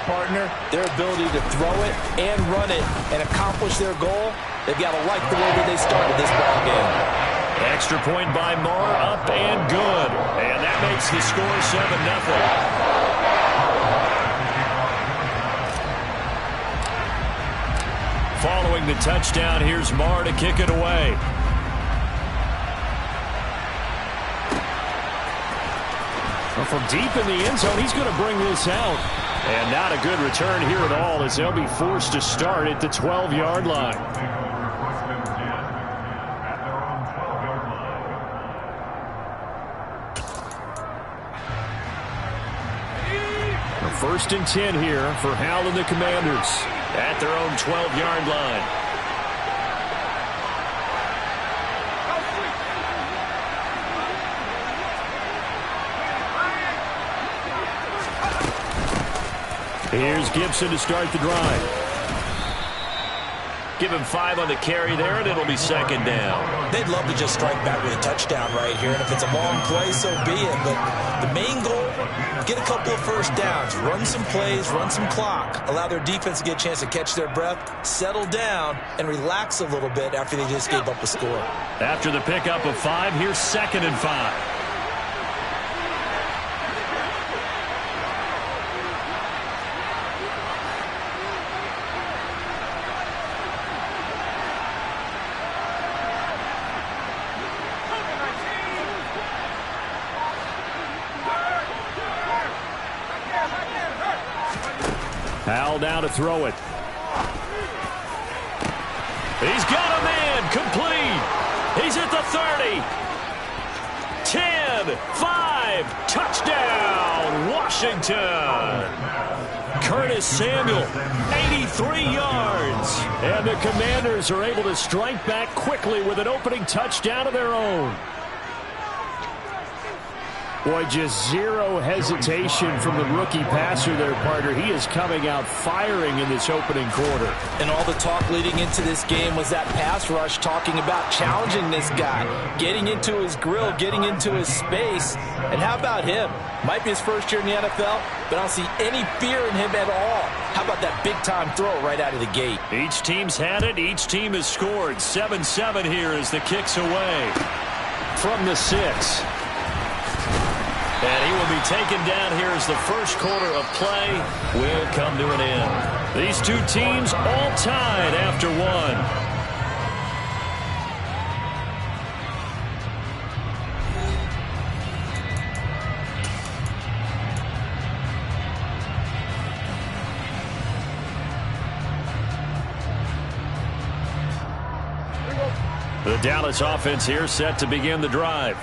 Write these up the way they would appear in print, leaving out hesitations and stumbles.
partner, their ability to throw it and run it and accomplish their goal, they've got to like the way that they started this ball game. Extra point by Marr, up and good. And that makes the score 7-0. Following the touchdown, here's Marr to kick it away. Well, from deep in the end zone, he's going to bring this out. And not a good return here at all as they'll be forced to start at the 12-yard line. First and 10 here for Howell and the Commanders at their own 12-yard line. Here's Gibson to start the drive. Give him 5 on the carry there, and it'll be second down. They'd love to just strike back with a touchdown right here, and if it's a long play, so be it. But the main goal, get a couple of first downs, run some plays, run some clock, allow their defense to get a chance to catch their breath, settle down, and relax a little bit after they just gave up a score. After the pickup of 5, here's second and 5. Howell down to throw it. He's got a man complete. He's at the 30. 10, 5, touchdown, Washington. Curtis Samuel, 83 yards. And the Commanders are able to strike back quickly with an opening touchdown of their own. Boy, just zero hesitation from the rookie passer there, partner. He is coming out firing in this opening quarter. And all the talk leading into this game was that pass rush, talking about challenging this guy, getting into his grill, getting into his space. And how about him? Might be his first year in the NFL, but I don't see any fear in him at all. How about that big-time throw right out of the gate? Each team's had it. Each team has scored. 7-7 here as the kick's away from the 6. And he will be taken down here as the first quarter of play will come to an end. These two teams all tied after one. The Dallas offense here set to begin the drive.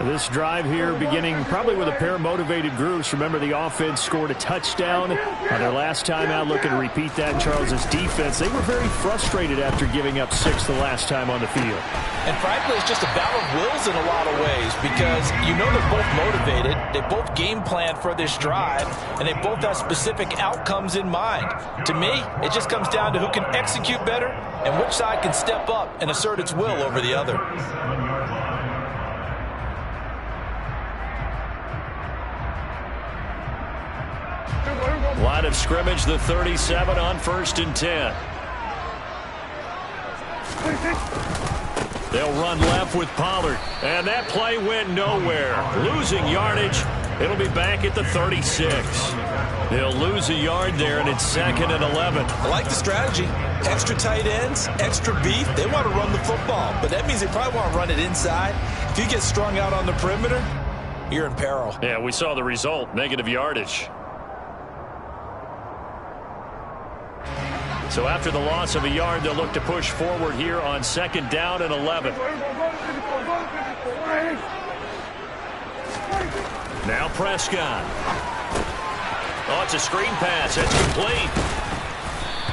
This drive here beginning probably with a pair of motivated groups. Remember, the offense scored a touchdown on their last time out. Looking to repeat that. Charles's defense, they were very frustrated after giving up 6 the last time on the field. And frankly, it's just a battle of wills in a lot of ways because you know they're both motivated. They both game plan for this drive, and they both have specific outcomes in mind. To me, it just comes down to who can execute better and which side can step up and assert its will over the other. Line of scrimmage, the 37 on 1st and 10. They'll run left with Pollard. And that play went nowhere. Losing yardage. It'll be back at the 36. They'll lose a yard there, and it's 2nd and 11. I like the strategy. Extra tight ends, extra beef. They want to run the football, but that means they probably want to run it inside. If you get strung out on the perimeter, you're in peril. Yeah, we saw the result, negative yardage. So after the loss of a yard, they'll look to push forward here on 2nd down and 11. Now Prescott. Oh, it's a screen pass. It's complete.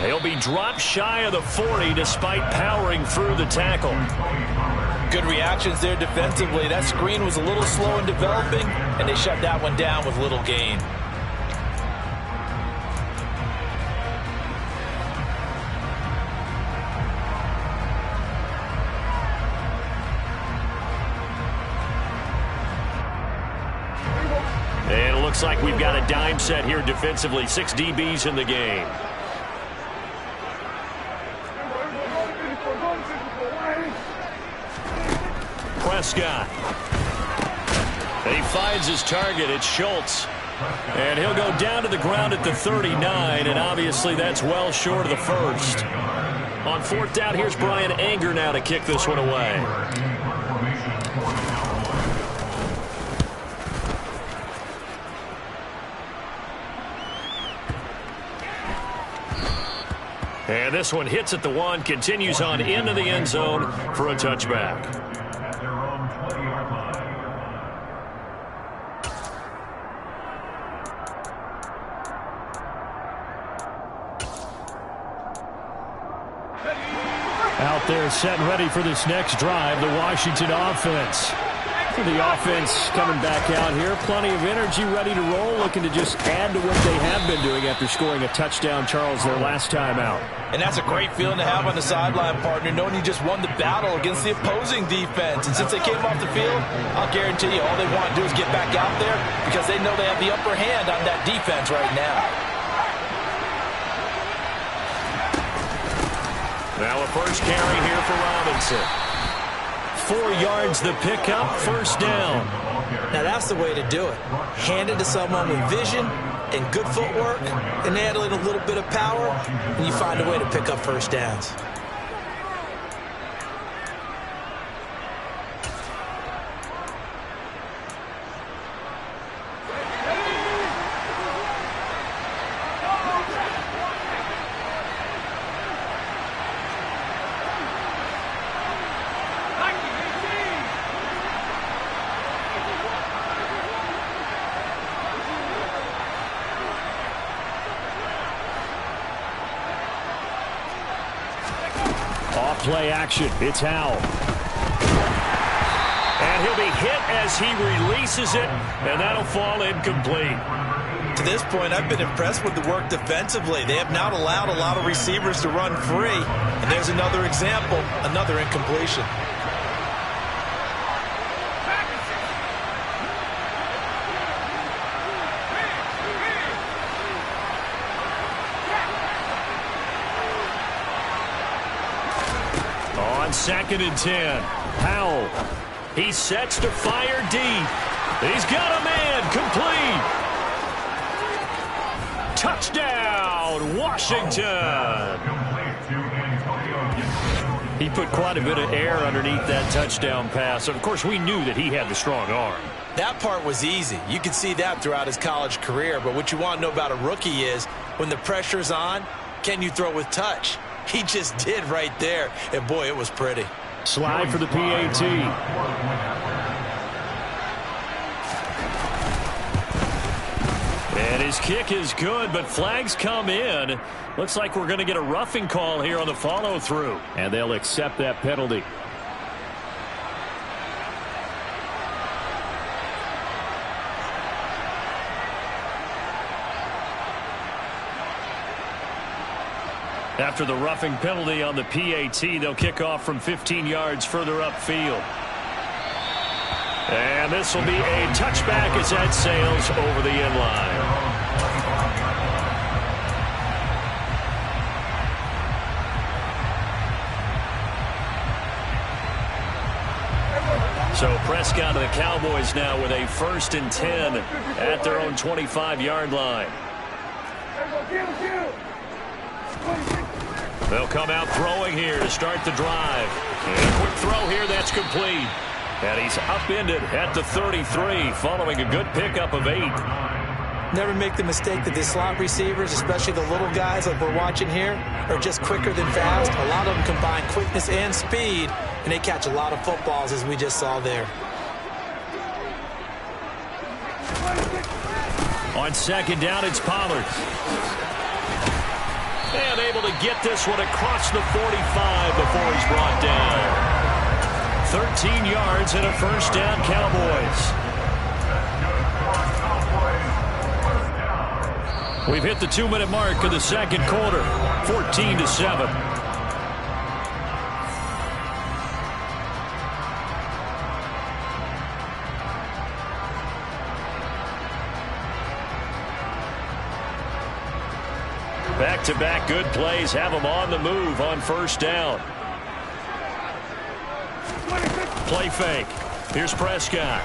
He'll be dropped shy of the 40 despite powering through the tackle. Good reactions there defensively. That screen was a little slow in developing, and they shut that one down with little gain. like we've got a dime set here defensively. 6 DBs in the game. Prescott. And he finds his target. It's Schultz. And he'll go down to the ground at the 39, and obviously that's well short of the first. On 4th down, here's Brian Anger now to kick this one away. And this one hits at the 1, continues on into the end zone for a touchback. Out there set and ready for this next drive, the Washington offense. The offense coming back out here, plenty of energy, ready to roll, looking to just add to what they have been doing after scoring a touchdown, Charles, their last time out. And that's a great feeling to have on the sideline, partner, knowing you just won the battle against the opposing defense. And since they came off the field, I'll guarantee you all they want to do is get back out there because they know they have the upper hand on that defense right now. Now a first carry here for Robinson. 4 yards the pickup, first down. Now that's the way to do it. Hand it to someone with vision and good footwork, and add in a little bit of power, and you find a way to pick up first downs. Play action. It's Howell. And he'll be hit as he releases it, and that'll fall incomplete. To this point, I've been impressed with the work defensively. They have not allowed a lot of receivers to run free. And there's another example, another incompletion. On 2nd and 10, Howell. He sets to fire deep. He's got a man, complete. Touchdown, Washington. He put quite a bit of air underneath that touchdown pass. Of course, we knew that he had the strong arm. That part was easy. You could see that throughout his college career. But what you want to know about a rookie is when the pressure's on, can you throw with touch? He just did right there. And, boy, it was pretty. Slide for the PAT. And his kick is good, but flags come in. Looks like we're going to get a roughing call here on the follow-through. And they'll accept that penalty. After the roughing penalty on the PAT, they'll kick off from 15 yards further upfield. And this will be a touchback as that sails over the end line. So Prescott and the Cowboys now with a 1st and 10 at their own 25-yard line. They'll come out throwing here to start the drive. And a quick throw here that's complete. And he's upended at the 33 following a good pickup of 8. Never make the mistake that the slot receivers, especially the little guys like we're watching here, are just quicker than fast. A lot of them combine quickness and speed, and they catch a lot of footballs as we just saw there. On 2nd down, it's Pollard. And able to get this one across the 45 before he's brought down. 13 yards and a 1st down, Cowboys. We've hit the 2-minute mark of the 2nd quarter, 14-7. Back-to-back good plays have them on the move on first down. Play fake. Here's Prescott.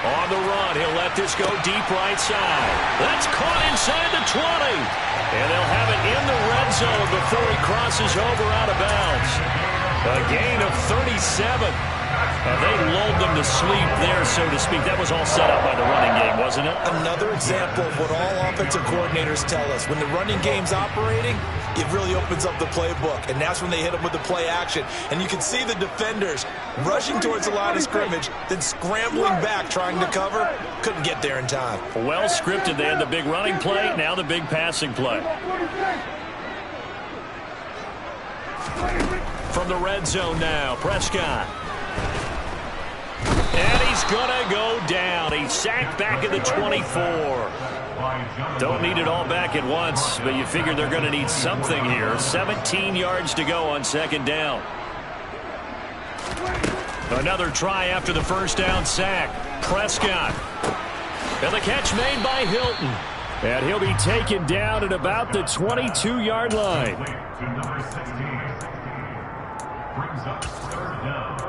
On the run, he'll let this go deep right side. That's caught inside the 20. And they'll have it in the red zone before he crosses over out of bounds. A gain of 37. And they lulled them to sleep there, so to speak. That was all set up by the running game, wasn't it? Another example of what all offensive coordinators tell us. When the running game's operating, it really opens up the playbook. And that's when they hit them with the play action. And you can see the defenders rushing towards the line of scrimmage, then scrambling back, trying to cover. Couldn't get there in time. Well scripted. They had the big running play, now the big passing play. From the red zone now, Prescott. And he's going to go down. He's sacked back at the 24. Don't need it all back at once, but you figure they're going to need something here. 17 yards to go on second down. Another try after the first down sack. Prescott. And the catch made by Hilton. And he'll be taken down at about the 22-yard line. Brings up third down.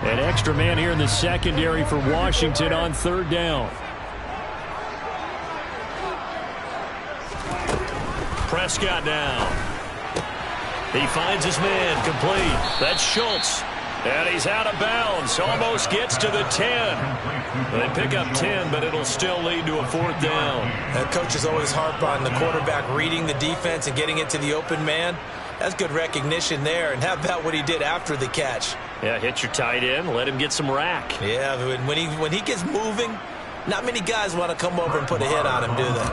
An extra man here in the secondary for Washington on third down. Prescott now. He finds his man complete. That's Schultz. And he's out of bounds. Almost gets to the 10. They pick up 10, but it'll still lead to a fourth down. Coaches always harp on the quarterback reading the defense and getting it to the open man. That's good recognition there. And how about what he did after the catch? Yeah, hit your tight end. Let him get some rack. Yeah, when he gets moving, not many guys want to come over and put a hit on him, do they?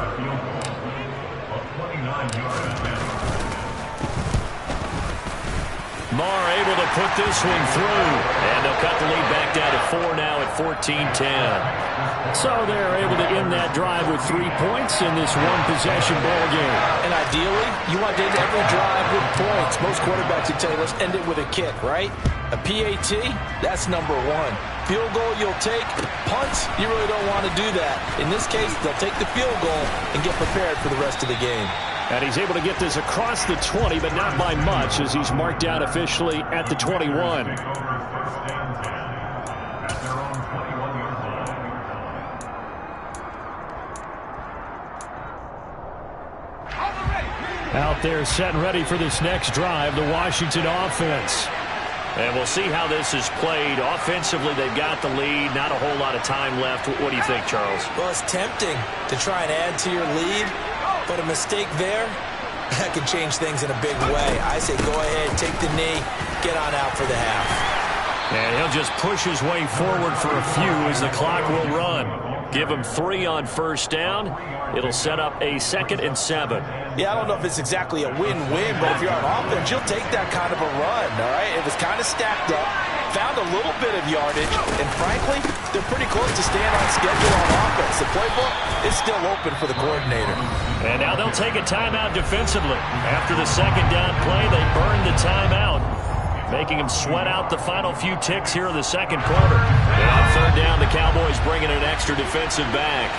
Marr able to put this one through. And they'll cut the lead back down to 4 now at 14-10. So they're able to end that drive with 3 points in this one-possession ball game. And ideally, you want to end every drive with points. Most quarterbacks would tell you, let's end it with a kick, right? A PAT, that's number one. Field goal you'll take. Punts, you really don't want to do that. In this case, they'll take the field goal and get prepared for the rest of the game. And he's able to get this across the 20, but not by much, as he's marked down officially at the 21. Out there set and ready for this next drive, the Washington offense. And we'll see how this is played. Offensively, they've got the lead. Not a whole lot of time left. What do you think, Charles? Well, it's tempting to try and add to your lead, but a mistake there, that can change things in a big way. I say go ahead, take the knee, get on out for the half. And he'll just push his way forward for a few as the clock will run. Give him 3 on first down. It'll set up a 2nd and 7. Yeah, I don't know if it's exactly a win-win, but if you're on offense, you'll take that kind of a run, all right? It was kind of stacked up, found a little bit of yardage, and frankly, they're pretty close to staying on schedule on offense. The playbook is still open for the coordinator. And now they'll take a timeout defensively. After the second down play, they burn the timeout, making them sweat out the final few ticks here in the second quarter. And on third down, the Cowboys bringing an extra defensive back.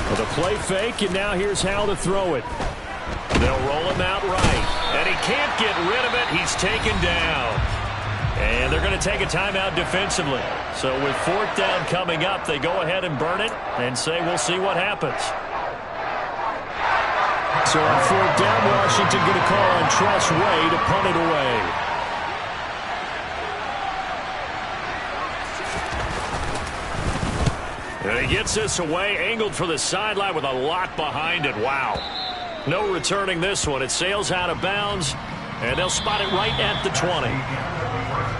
Well, the play fake, and now here's how to throw it. They'll roll him out right, and he can't get rid of it. He's taken down. And they're going to take a timeout defensively. So with fourth down coming up, they go ahead and burn it and say we'll see what happens. So on fourth down, Washington going to call on Tress Way to punt it away. And he gets this away, angled for the sideline with a lot behind it. Wow. No returning this one. It sails out of bounds, and they'll spot it right at the 20.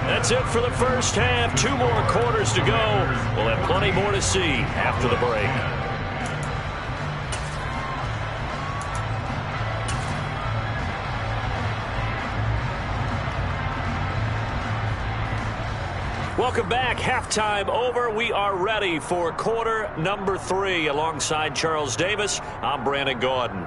That's it for the first half. 2 more quarters to go. We'll have plenty more to see after the break. Welcome back. Halftime over. We are ready for quarter number 3. Alongside Charles Davis, I'm Brandon Gaudin.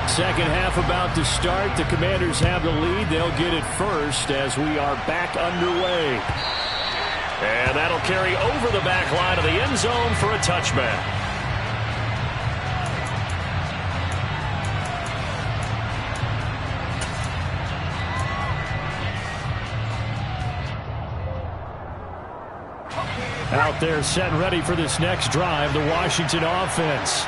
Second half about to start. The Commanders have the lead. They'll get it first as we are back underway. And that'll carry over the back line of the end zone for a touchback. Out there set and ready for this next drive, the Washington offense.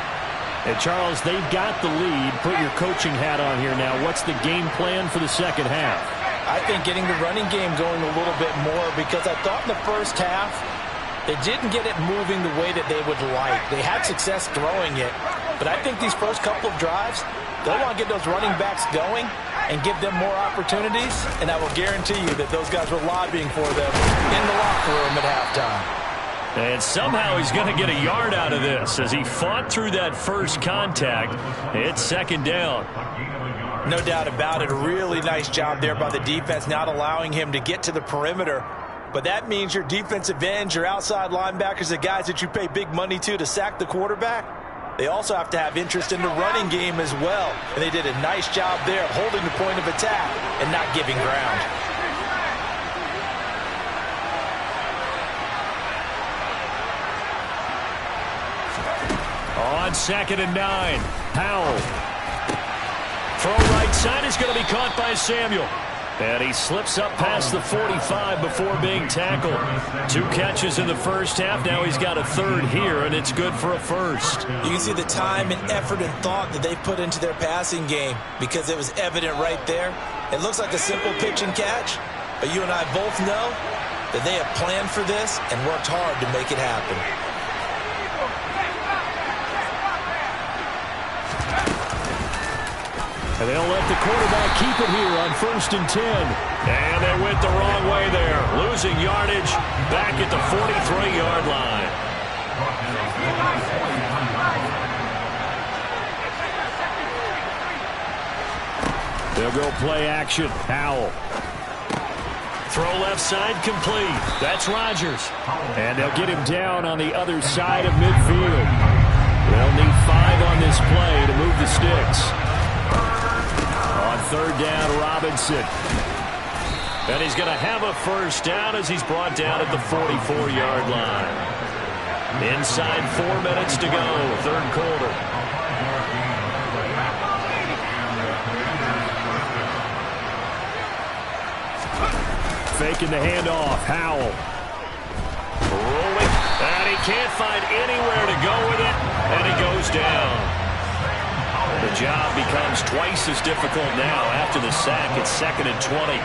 And, Charles, they've got the lead. Put your coaching hat on here now. What's the game plan for the second half? I think getting the running game going a little bit more, because I thought in the first half they didn't get it moving the way that they would like. They had success throwing it, but I think these first couple of drives, they'll want to get those running backs going and give them more opportunities, and I will guarantee you that those guys were lobbying for them in the locker room at halftime. And somehow he's going to get a yard out of this as he fought through that first contact. It's second down. No doubt about it. A really nice job there by the defense, not allowing him to get to the perimeter. But that means your defensive ends, your outside linebackers, the guys that you pay big money to sack the quarterback, they also have to have interest in the running game as well. And they did a nice job there holding the point of attack and not giving ground. On 2nd and 9, Powell. Throw right side is going to be caught by Samuel. And he slips up past the 45 before being tackled. 2 catches in the first half. Now he's got a third here, and it's good for a first. You can see the time and effort and thought that they put into their passing game, because it was evident right there. It looks like a simple pitch and catch, but you and I both know that they have planned for this and worked hard to make it happen. And they'll let the quarterback keep it here on 1st and 10. And they went the wrong way there. Losing yardage back at the 43-yard line. They'll go play action. Powell. Throw left side complete. That's Rodgers. And they'll get him down on the other side of midfield. They'll need 5 on this play to move the sticks. On 3rd down, Robinson. And he's going to have a first down as he's brought down at the 44-yard line. Inside 4 minutes to go, 3rd quarter. Faking the handoff, Howell. Rolling, and he can't find anywhere to go with it, and he goes down. The job becomes twice as difficult now after the sack. It's 2nd and 20.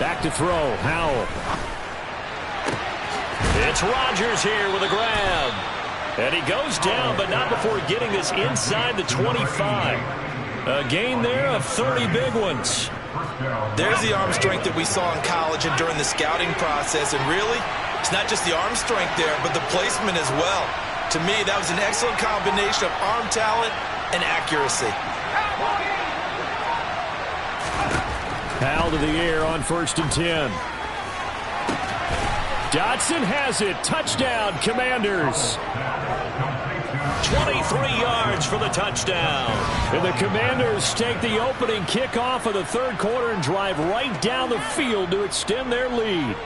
Back to throw, Howell. It's Rodgers here with a grab. And he goes down, but not before getting this inside the 25. A gain there of 30 big ones. There's the arm strength that we saw in college and during the scouting process. And really, it's not just the arm strength there, but the placement as well. To me, that was an excellent combination of arm talent and accuracy. Powell to the air on 1st and 10. Dotson has it. Touchdown, Commanders. 23 yards for the touchdown. And the Commanders take the opening kickoff of the 3rd quarter and drive right down the field to extend their lead.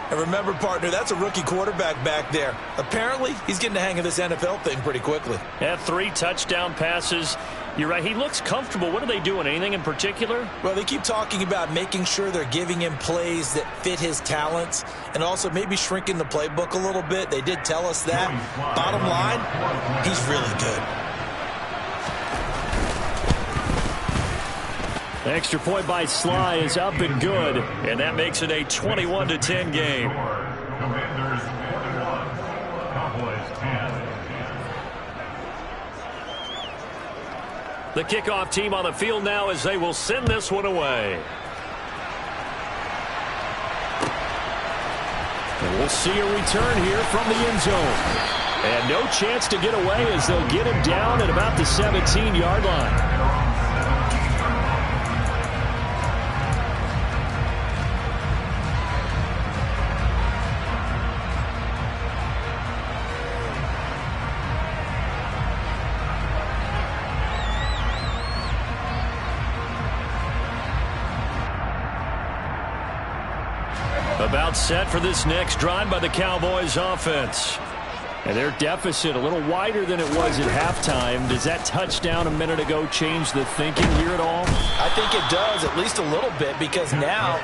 And remember, partner, that's a rookie quarterback back there. Apparently, he's getting the hang of this NFL thing pretty quickly. Had 3 touchdown passes. You're right, he looks comfortable. What are they doing? Anything in particular? Well, they keep talking about making sure they're giving him plays that fit his talents and also maybe shrinking the playbook a little bit. They did tell us that. Bottom line, he's really good. Extra point by Sly is up and good. And that makes it a 21-10 game. Commanders 21, Cowboys 10. The kickoff team on the field now as they will send this one away. And we'll see a return here from the end zone. And no chance to get away as they'll get him down at about the 17-yard line. About set for this next drive by the Cowboys offense. And their deficit a little wider than it was at halftime. Does that touchdown a minute ago change the thinking here at all? I think it does, at least a little bit, because now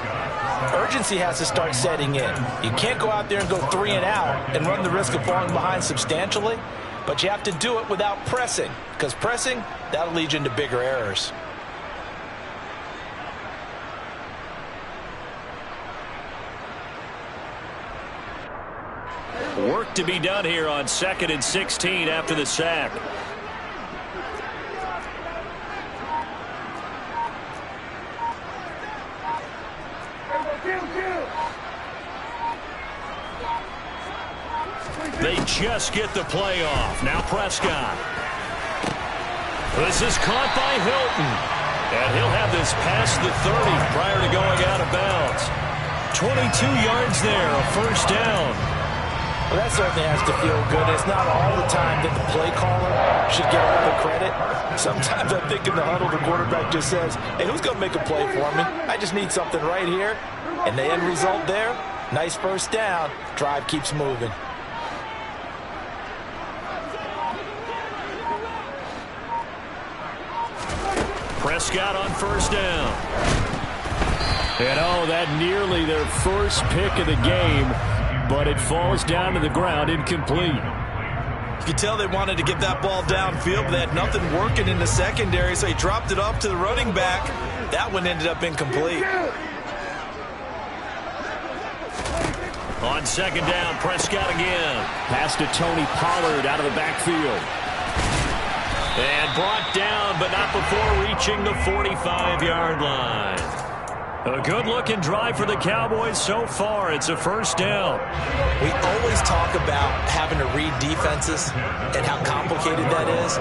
urgency has to start setting in. You can't go out there and go 3 and out and run the risk of falling behind substantially, but you have to do it without pressing, because pressing, that'll lead you into bigger errors. Work to be done here on 2nd and 16 after the sack. They just get the play off. Now Prescott. This is caught by Hilton. And he'll have this past the 30 prior to going out of bounds. 22 yards there, a first down. Well, that certainly has to feel good. It's not all the time that the play caller should get all the credit. Sometimes I think in the huddle, the quarterback just says, hey, who's going to make a play for me? I just need something right here. And the end result there, nice first down. Drive keeps moving. Prescott on first down. And oh, that nearly their first pick of the game. But it falls down to the ground, incomplete. You could tell they wanted to get that ball downfield, but they had nothing working in the secondary, so he dropped it off to the running back. That one ended up incomplete. On second down, Prescott again. Pass to Tony Pollard out of the backfield. And brought down, but not before reaching the 45-yard line. A good-looking drive for the Cowboys so far. It's a first down. We always talk about having to read defenses and how complicated that is.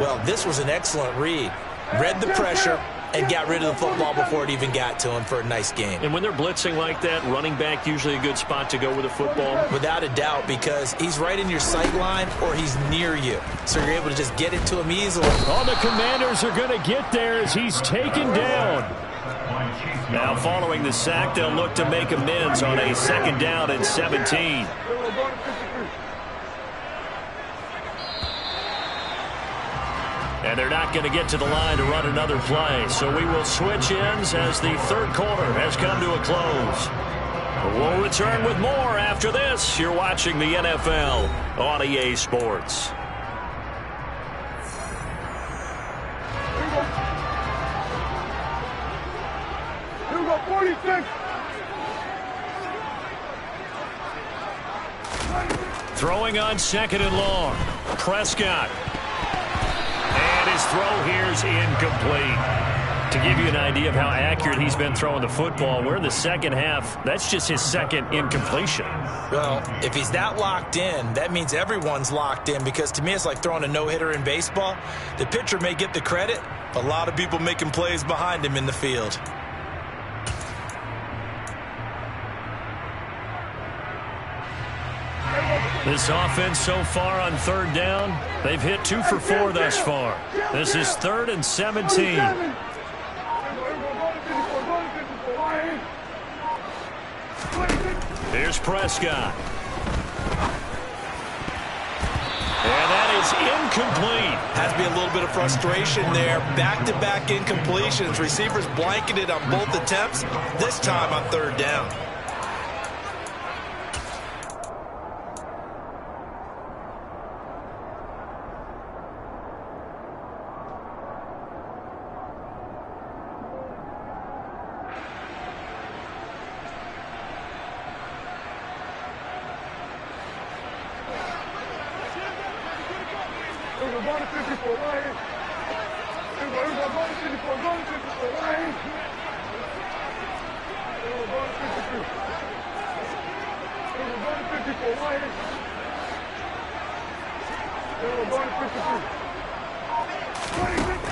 Well, this was an excellent read. Read the pressure and got rid of the football before it even got to him for a nice game. And when they're blitzing like that, running back usually a good spot to go with the football? Without a doubt, because he's right in your sight line or he's near you. So you're able to just get it to him easily. Oh, the Commanders are going to get there as he's taken down. Now following the sack, they'll look to make amends on a second down and 17. And they're not going to get to the line to run another play. So we will switch ends as the third quarter has come to a close. We'll return with more after this. You're watching the NFL on EA Sports. Throwing on second and long. Prescott. And his throw here is incomplete. To give you an idea of how accurate he's been throwing the football, we're in the second half. That's just his second incompletion. Well, if he's that locked in, that means everyone's locked in, because to me it's like throwing a no-hitter in baseball. The pitcher may get the credit, a lot of people making plays behind him in the field. This offense so far on third down, they've hit 2 for 4 thus far. This is 3rd and 17. Here's Prescott. And that is incomplete. Has to be a little bit of frustration there. Back-to-back incompletions. Receivers blanketed on both attempts, this time on third down.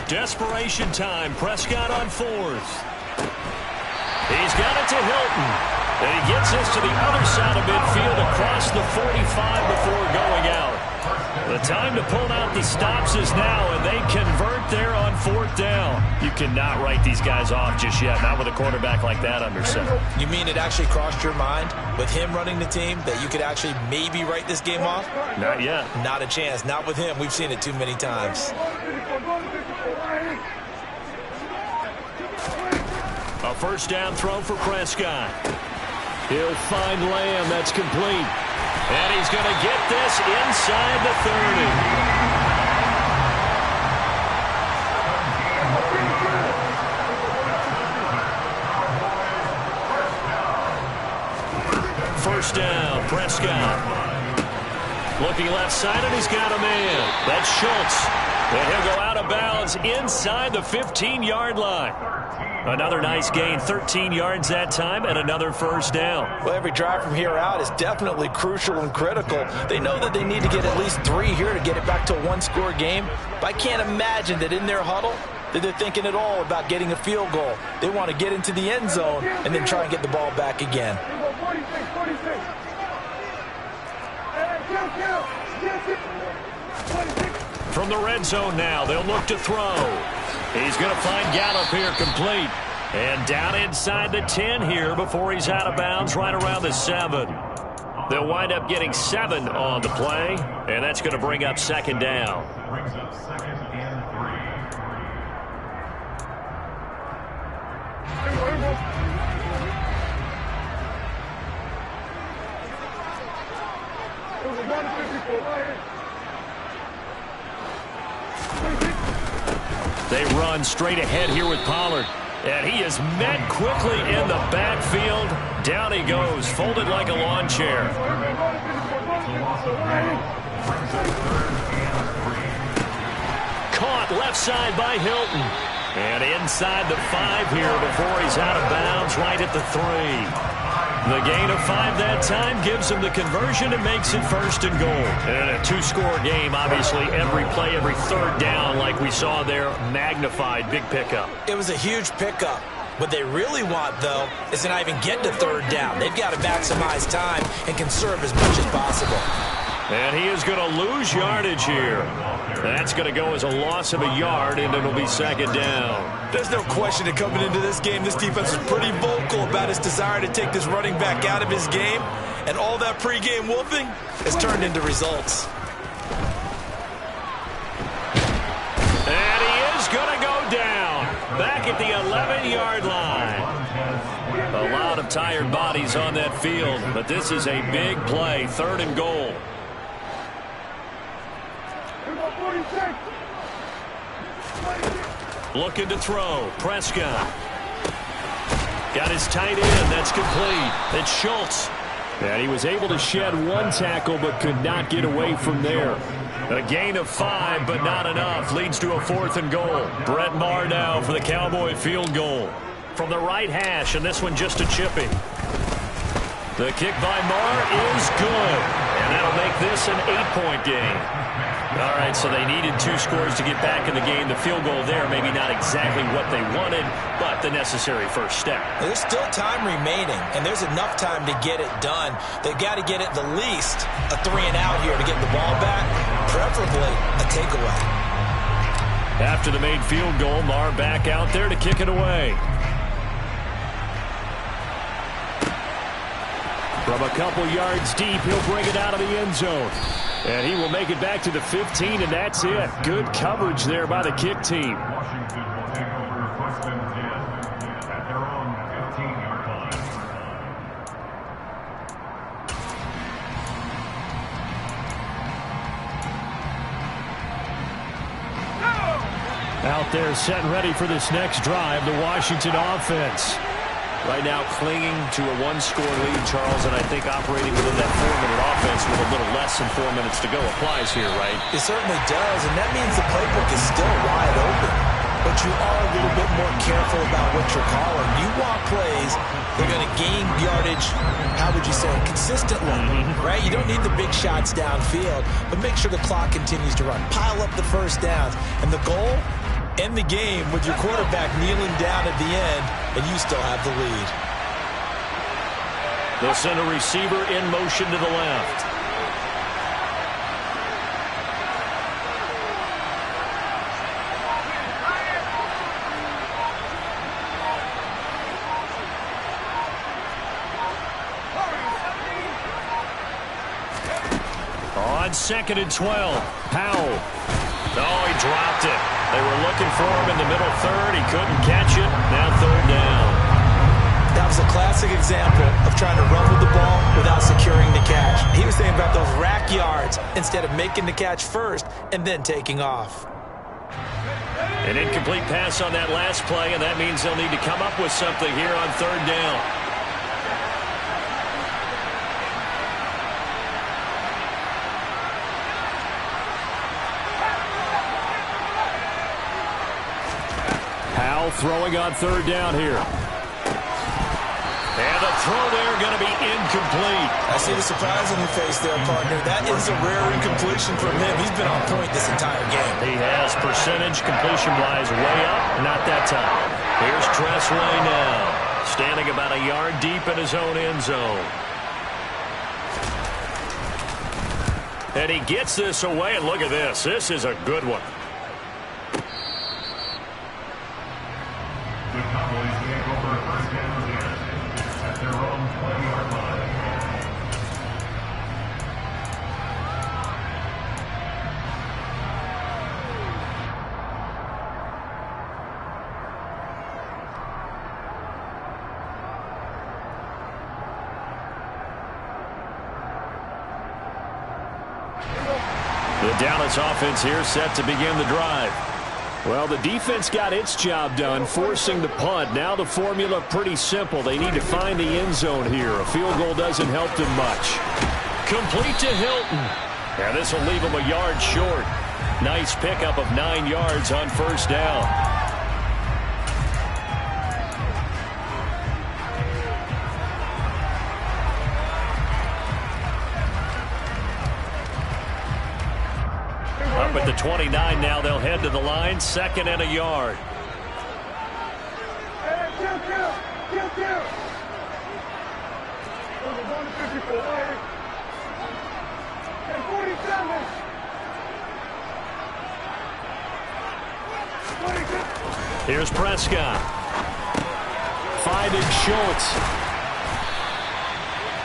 Desperation time. Prescott on fourth. He's got it to Hilton. And he gets this to the other side of midfield across the 45 before going out. The time to pull out the stops is now, and they convert there on fourth down. You cannot write these guys off just yet, not with a quarterback like that under center. You mean it actually crossed your mind with him running the team that you could actually maybe write this game off? Not yet. Not a chance. Not with him. We've seen it too many times. A first down throw for Prescott. He'll find Lamb. That's complete. And he's going to get this inside the 30. First down, Prescott. Looking left side, and he's got a man. That's Schultz. And he'll go out of bounds inside the 15-yard line. Another nice gain, 13 yards that time, and another first down. Well, every drive from here out is definitely crucial and critical. They know that they need to get at least 3 here to get it back to a one-score game. But I can't imagine that in their huddle that they're thinking at all about getting a field goal. They want to get into the end zone and then try and get the ball back again. From the red zone now, they'll look to throw. He's going to find Gallup here complete. And down inside the 10 here before he's out of bounds right around the 7. They'll wind up getting 7 on the play, and that's going to bring up second down. Brings up second and 3. They run straight ahead here with Pollard. And he is met quickly in the backfield. Down he goes, folded like a lawn chair. Caught left side by Hilton. And inside the 5 here before he's out of bounds right at the 3. The gain of 5 that time gives him the conversion and makes it first and goal. And a 2-score game, obviously, every play, every third down, like we saw there, magnified, big pickup. It was a huge pickup. What they really want, though, is to not even get to third down. They've got to maximize time and conserve as much as possible. And he is going to lose yardage here. That's going to go as a loss of a yard, and it'll be second down. There's no question that coming into this game, this defense is pretty vocal about its desire to take this running back out of his game. And all that pregame wolfing has turned into results. And he is going to go down. Back at the 11-yard line. A lot of tired bodies on that field, but this is a big play, third and goal. Looking to throw. Prescott. Got his tight end. That's complete. It's Schultz. And he was able to shed 1 tackle but could not get away from there. A gain of 5 but not enough. Leads to a 4th and goal. Brett Maher now for the Cowboy field goal. From the right hash, and this one just a chipping. The kick by Maher is good. And that'll make this an 8-point game. All right, so they needed 2 scores to get back in the game. The field goal there, maybe not exactly what they wanted, but the necessary first step. There's still time remaining, and there's enough time to get it done. They've got to get at the least a 3-and-out here to get the ball back, preferably a takeaway. After the made field goal, Maher back out there to kick it away. From a couple yards deep, he'll bring it out of the end zone. And he will make it back to the 15, and that's it. Good coverage there by the kick team. Washington will take over first and 10 at their own 15-yard line. Out there set and ready for this next drive, the Washington offense. Right now clinging to a 1-score lead, Charles, and I think operating within that 4-minute offense with a little less than 4 minutes to go applies here, right? It certainly does, and that means the playbook is still wide open. but you are a little bit more careful about what you're calling. You want plays that are going to gain yardage, how would you say, consistently, right? You don't need the big shots downfield, but make sure the clock continues to run. Pile up the first downs. And the goal, end the game with your quarterback kneeling down at the end, and you still have the lead. They'll send a receiver in motion to the left. On 2nd and 12, Powell. Oh, he dropped it. They were looking for him in the middle third. He couldn't catch it. Now 3rd down. That was a classic example of trying to run with the ball without securing the catch. He was thinking about those rack yards instead of making the catch first and then taking off. An incomplete pass on that last play, and that means they'll need to come up with something here on 3rd down. Throwing on 3rd down here. And the throw there going to be incomplete. I see the surprise on your face there, partner. That is a rare incompletion from him. He's been on point this entire game. He has. Percentage completion-wise way up. Not that time. Here's Tressway now. Standing about a yard deep in his own end zone. And he gets this away, and look at this. This is a good one. The Cowboys take over first down again at their own 20-yard line. The Dallas offense here set to begin the drive. Well, the defense got its job done, forcing the punt. Now the formula pretty simple. They need to find the end zone here. A field goal doesn't help them much. Complete to Hilton. Yeah, this will leave them a yard short. Nice pickup of 9 yards on 1st down. Up at the 29 now, they'll head to the line, 2nd and a yard. Here's Prescott. Finding Schultz.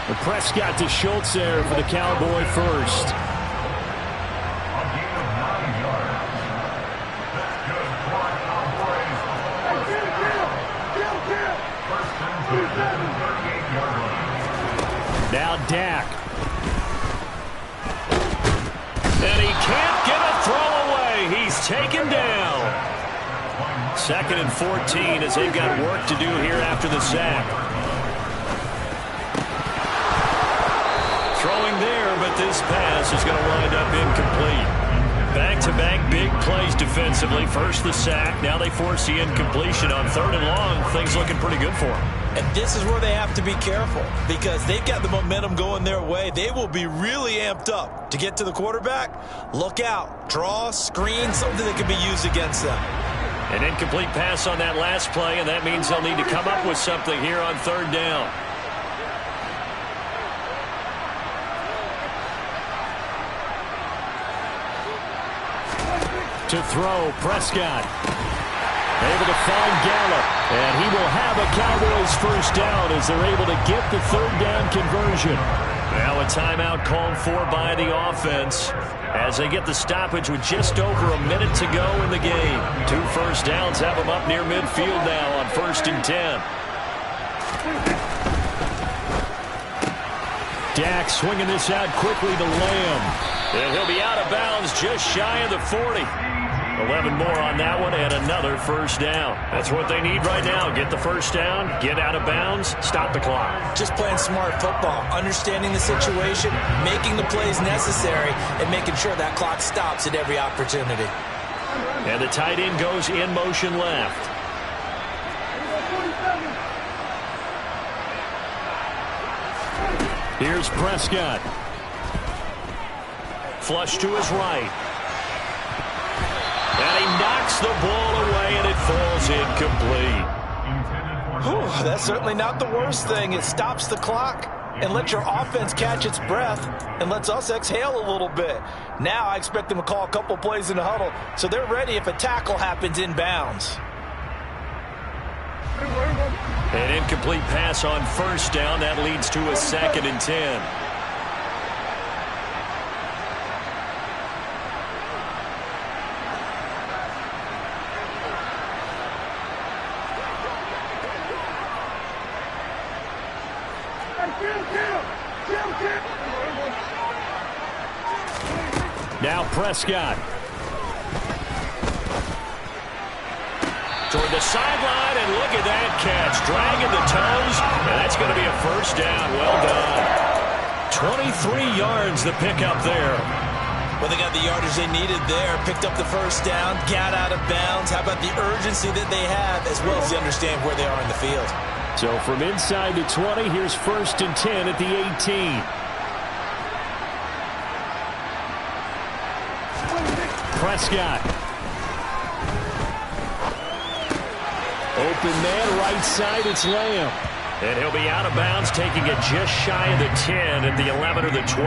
And Prescott to Schultz there for the Cowboy first. Now Dak. And he can't get a throw away. He's taken down. 2nd and 14 as they've got work to do here after the sack. Throwing there, but this pass is going to wind up incomplete. Back-to-back big plays defensively. First the sack. Now they force the incompletion on 3rd and long. Things looking pretty good for them. And this is where they have to be careful because they've got the momentum going their way. They will be really amped up to get to the quarterback. Look out. Draw, screen, something that can be used against them. An incomplete pass on that last play, and that means they'll need to come up with something here on 3rd down. To throw, Prescott. Able to find Gallup. And he will have a Cowboys first down as they're able to get the 3rd down conversion. Now a timeout called for by the offense as they get the stoppage with just over a minute to go in the game. 2 first downs have them up near midfield now on 1st and 10. Dak swinging this out quickly to Lamb. And he'll be out of bounds just shy of the 40. 11 more on that one and another first down. That's what they need right now. Get the first down, get out of bounds, stop the clock. Just playing smart football, understanding the situation, making the plays necessary, and making sure that clock stops at every opportunity. And the tight end goes in motion left. Here's Prescott. Flush to his right. And he knocks the ball away, and it falls incomplete. Whew, that's certainly not the worst thing. It stops the clock and lets your offense catch its breath and lets us exhale a little bit. Now I expect them to call a couple plays in the huddle so they're ready if a tackle happens inbounds. An incomplete pass on first down. That leads to a 2nd and 10. Now Prescott. Toward the sideline, and look at that catch. Dragging the toes, and that's going to be a first down. Well done. 23 yards the pickup there. Well, they got the yardage they needed there. Picked up the first down, got out of bounds. How about the urgency that they have, as well as they understand where they are in the field. So from inside the 20, here's 1st and 10 at the 18. Prescott. Open man, right side, it's Lamb. And he'll be out of bounds, taking it just shy of the 10 at the 11 or the 12.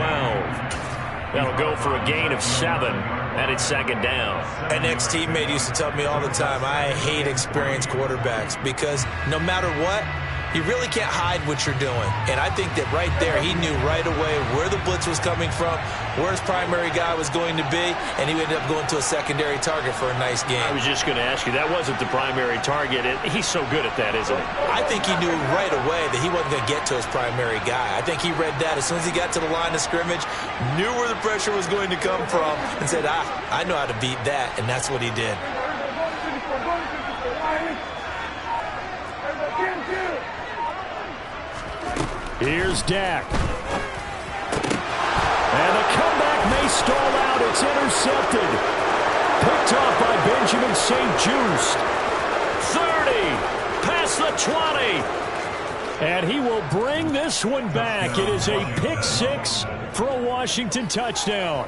That'll go for a gain of 7, and it's 2nd down. An ex-teammate used to tell me all the time, I hate experienced quarterbacks because no matter what, you really can't hide what you're doing. And I think that right there, he knew right away where the blitz was coming from, where his primary guy was going to be, and he ended up going to a secondary target for a nice game. I was just going to ask you, that wasn't the primary target. He's so good at that, isn't he? I think he knew right away that he wasn't going to get to his primary guy. I think he read that as soon as he got to the line of scrimmage, knew where the pressure was going to come from, and said, I know how to beat that, and that's what he did. Here's Dak. And the comeback may stall out. It's intercepted. Picked off by Benjamin St-Juste. 30. Past the 20. And he will bring this one back. It is a pick 6 for a Washington touchdown.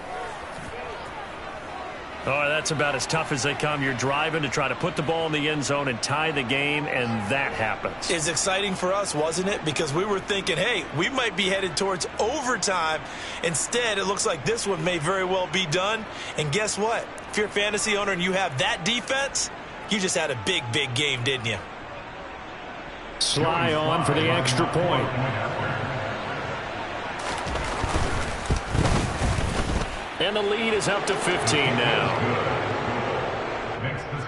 Oh, that's about as tough as they come. You're driving to try to put the ball in the end zone and tie the game, and that happens. It's exciting for us, wasn't it? Because we were thinking, hey, we might be headed towards overtime. Instead, it looks like this one may very well be done. And guess what? If you're a fantasy owner and you have that defense, you just had a big, big game, didn't you? Sly on for the extra point. And the lead is up to 15 now. Next the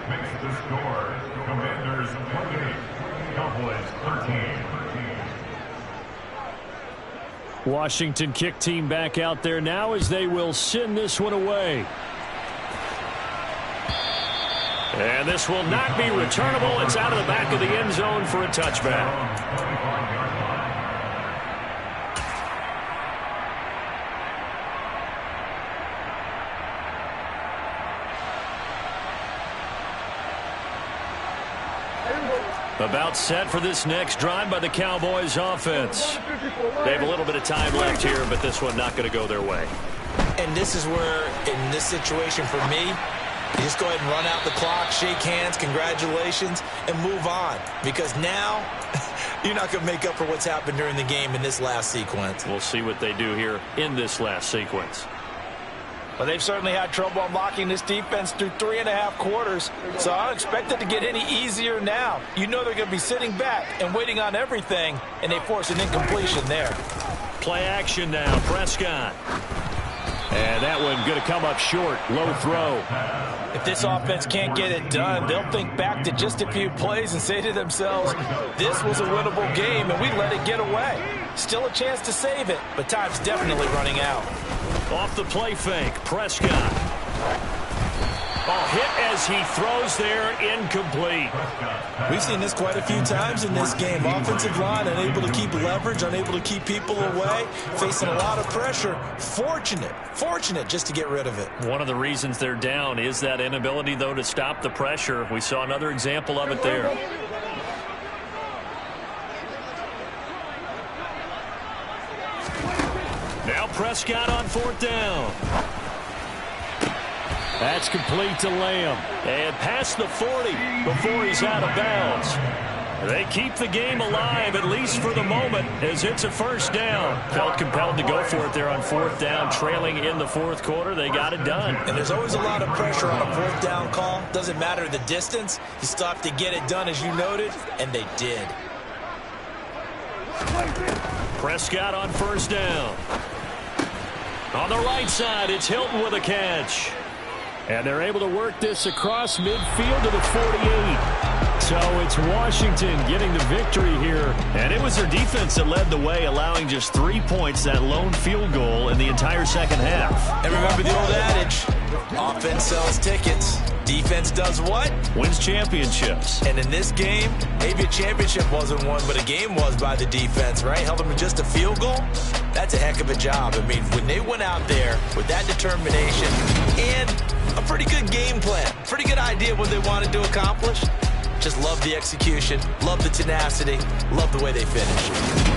score. Commanders 28, Cowboys 13. Washington kick team back out there now as they will send this one away. And this will not be returnable. It's out of the back of the end zone for a touchback. About set for this next drive by the Cowboys offense. They have a little bit of time left here, but this one not going to go their way. And this is where, in this situation for me, you just go ahead and run out the clock, shake hands, congratulations, and move on. Because now, you're not going to make up for what's happened during the game in this last sequence. We'll see what they do here in this last sequence. Well, they've certainly had trouble unlocking this defense through 3.5 quarters, so I don't expect it to get any easier now. You know they're going to be sitting back and waiting on everything, and they force an incompletion there. Play action now, Prescott. And that one going to come up short, low throw. If this offense can't get it done, they'll think back to just a few plays and say to themselves, this was a winnable game, and we let it get away. Still a chance to save it, but time's definitely running out. Off the play fake, Prescott. Oh, hit as he throws there, incomplete. We've seen this quite a few times in this game. Offensive line unable to keep leverage, unable to keep people away, facing a lot of pressure. Fortunate just to get rid of it. One of the reasons they're down is that inability, though, to stop the pressure. We saw another example of it there. Now Prescott on 4th down. That's complete to Lamb. And past the 40 before he's out of bounds. They keep the game alive, at least for the moment, as it's a first down. Felt compelled to go for it there on 4th down, trailing in the 4th quarter. They got it done. And there's always a lot of pressure on a 4th down call. Doesn't matter the distance. You still have to get it done, as you noted, and they did. Prescott on 1st down. On the right side, it's Hilton with a catch. And they're able to work this across midfield to the 48. So it's Washington getting the victory here. And it was their defense that led the way, allowing just 3 points, that lone field goal in the entire second half. And remember the old adage, offense sells tickets. Defense does what? Wins championships. And in this game, maybe a championship wasn't won, but a game was by the defense, right? Held them to just a field goal. That's a heck of a job. I mean, when they went out there with that determination and a pretty good game plan, pretty good idea what they wanted to accomplish, just love the execution, love the tenacity, love the way they finished.